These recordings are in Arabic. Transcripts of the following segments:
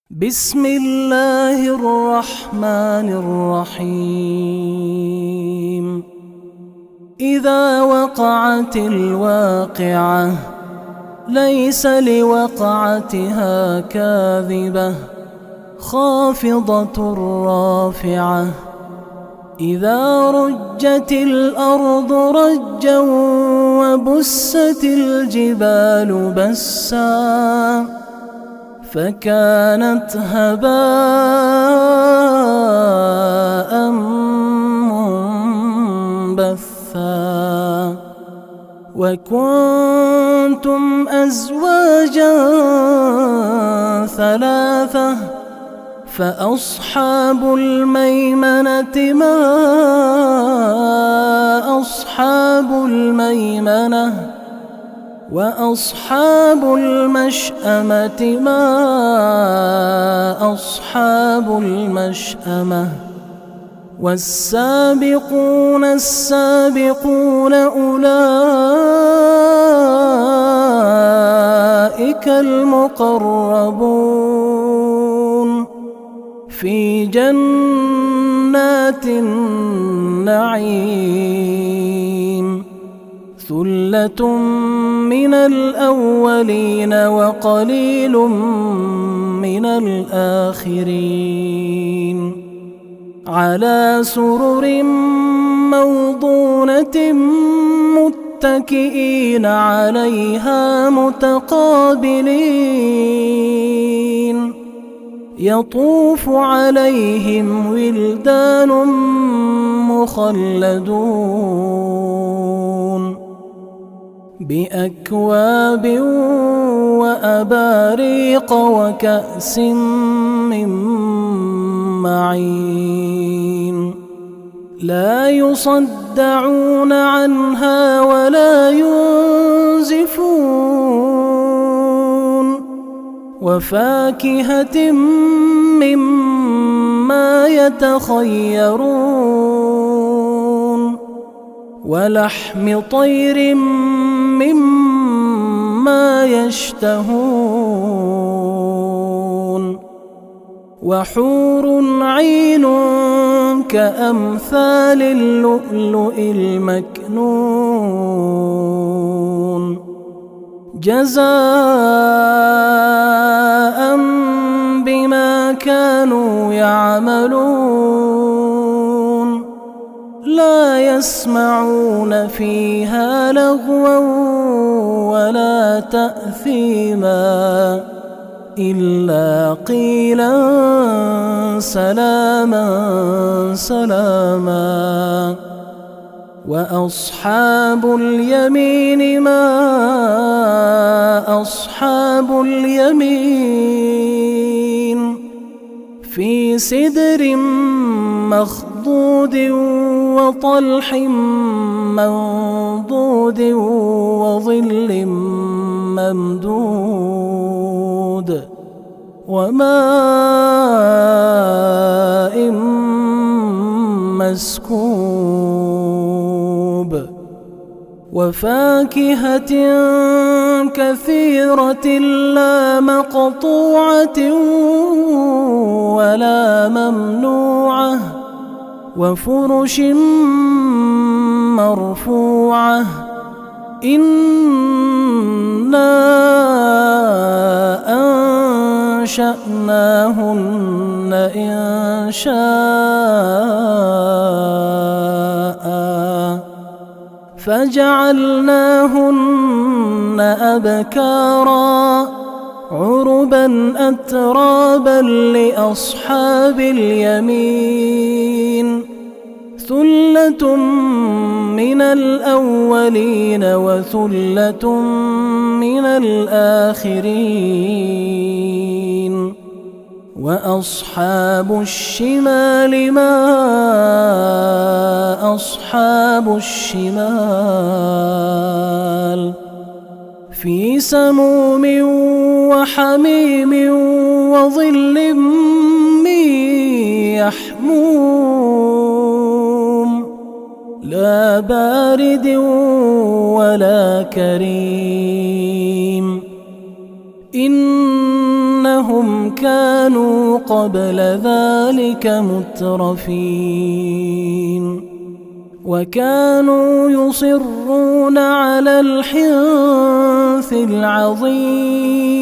بسم الله الرحمن الرحيم. إذا وقعت الواقعة ليس لوقعتها كاذبة خافضة رافعة. إذا رجت الأرض رجا وبست الجبال بسا فكانت هباء منبثا. وكنتم أزواجا ثلاثة فأصحاب الميمنة ما أصحاب الميمنة وأصحاب المشأمة ما أصحاب المشأمة. والسابقون السابقون أولئك المقربون في جنات النعيم. ثلة من الأولين وقليل من الآخرين. على سرر موضونة متكئين عليها متقابلين. يطوف عليهم ولدان مخلدون بأكواب وأباريق وكأس من معين. لا يصدعون عنها ولا ينزفون. وفاكهة مما يتخيرون. ولحم طير مما يشتهون. وحور عين كأمثال اللؤلؤ المكنون جزاء بما كانوا يعملون. لا يسمعون فيها لغوا ولا تأثيما إلا قيلا سلاما سلاما. وأصحاب اليمين ما أصحاب اليمين. في سدر مخضود وطلح منضود وظل ممدود وماء مسكوب. وفاكهة كثيرة لا مقطوعة ولا ممنوعة. وفرش مرفوعة. إنا أنشأناهن إنشاء فجعلناهن أبكارا عربا أترابا لأصحاب اليمين. ثلة من الأولين وثلة من الآخرين. وأصحاب الشمال ما أصحاب الشمال. في سموم وحميم وظل من يحموم لا بارد ولا كريم. إنهم كانوا قبل ذلك مترفين وكانوا يصرون على الحنث العظيم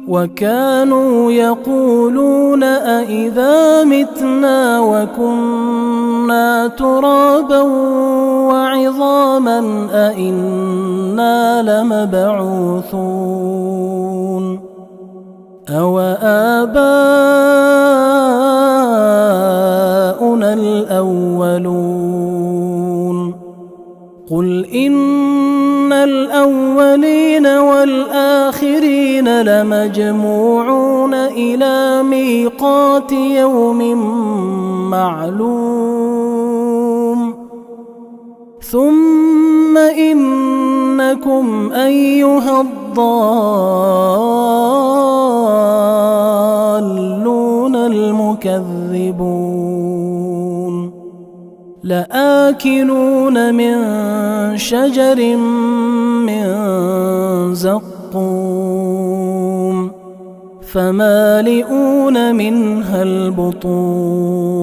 وكانوا يقولون أإذا متنا وكنا ترابا وعظاما أإنا لمبعوثون أو آباؤنا الأولون قل إن الأولين والآخرين لمجموعون إلى ميقات يوم معلوم ثم إنكم أيها الضالون المكذبون لآكلون من شجر من زقوم فمالئون منها البطون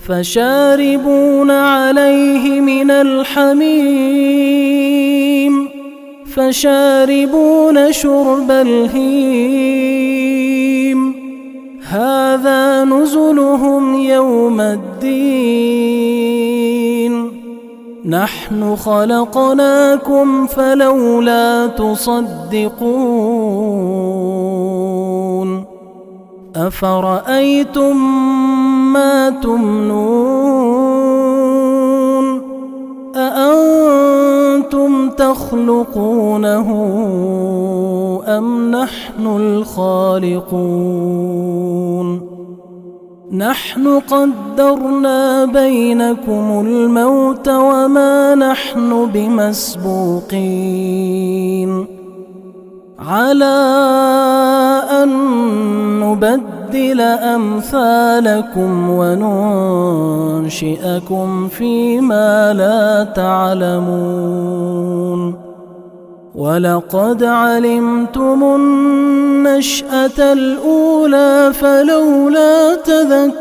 فشاربون عليه من الحميم فشاربون شرب الهيم هذا نزلهم يوم الدين نحن خلقناكم فلولا تصدقون أفرأيتم ما تمنون أأنتم تخلقونه أم نحن الخالقون نحن قدرنا بينكم الموت وما نحن بمسبوقين على أن نبدل أمثالكم وننشئكم فيما لا تعلمون ولقد علمتم النشأة الأولى فلولا تذكرون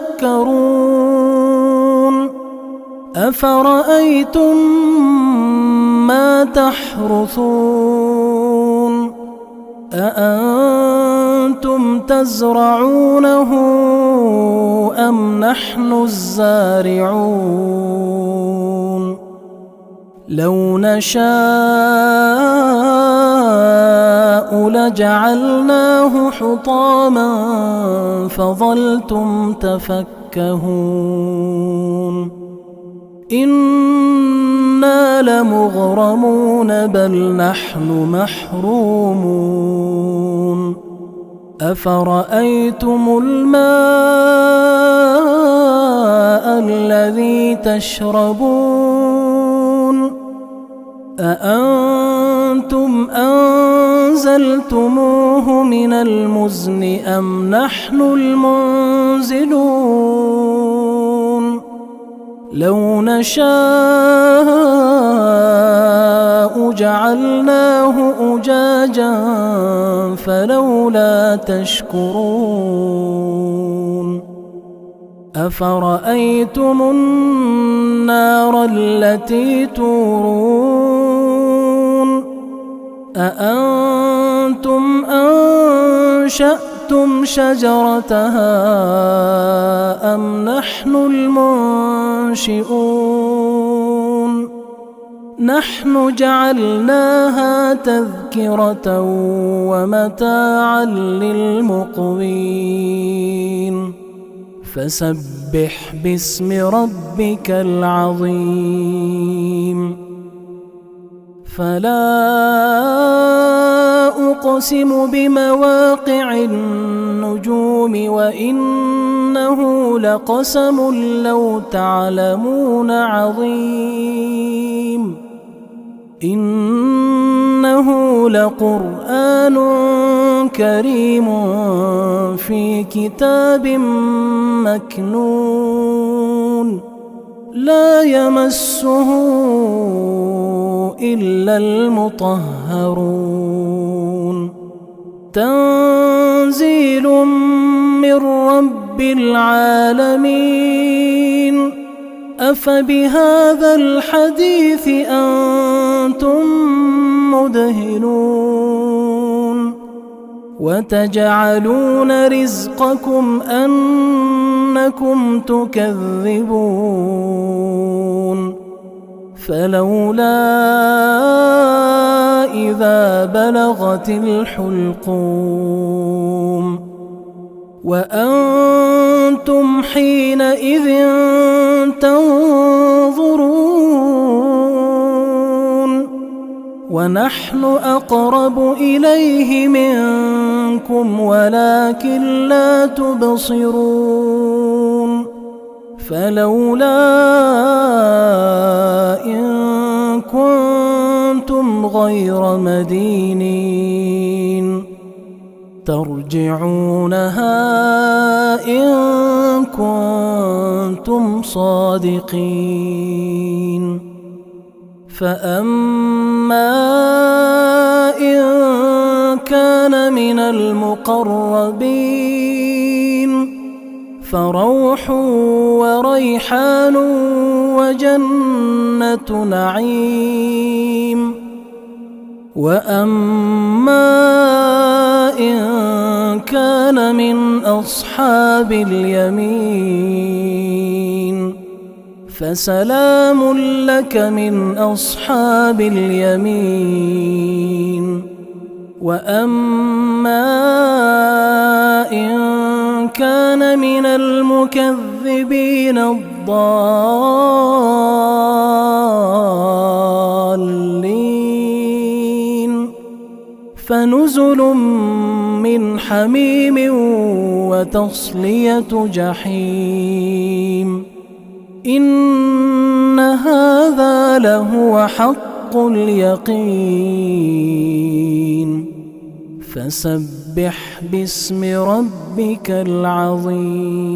أفرأيتم ما تحرثون أأنتم تزرعونه أم نحن الزارعون لو نشاء لجعلناه حطاما فظلتم تفكهون إنا لمغرمون بل نحن محرومون أفرأيتم الماء الذي تشربون أأنتم أنزلتموه من المزن أم نحن المنزلون لو نشاء جعلناه أجاجا فلولا تشكرون أفرأيتم النار التي تورون أأنتم أنشأتم شجرتها أم نحن المنشئون نحن جعلناها تذكرة ومتاعا للمقوين فسبح باسم ربك العظيم فلا أقسم بمواقع النجوم وإنه لقسم لو تعلمون عظيم إنه لقرآن كريم في كتاب مكنون لا يمسه إلا المطهرون تنزيل من رب العالمين. أفبهذا الحديث أنتم مدهنون وتجعلون رزقكم أنكم تكذبون فلولا إذا بلغت الحلقوم وأنتم حينئذ تنظرون ونحن أقرب إليه منكم ولكن لا تبصرون فلولا إن كنتم غير مدينين ترجعونها إن كنتم صادقين. فأما إن كان من المقربين فروح وريحان وجنة نعيم. وأما إن كان من أصحاب اليمين فسلام لك من أصحاب اليمين. وأما إن كان من المكذبين الضالين فنزل من حميم وتصلية جحيم. إن هذا لهو حق اليقين. فسبح باسم ربك العظيم.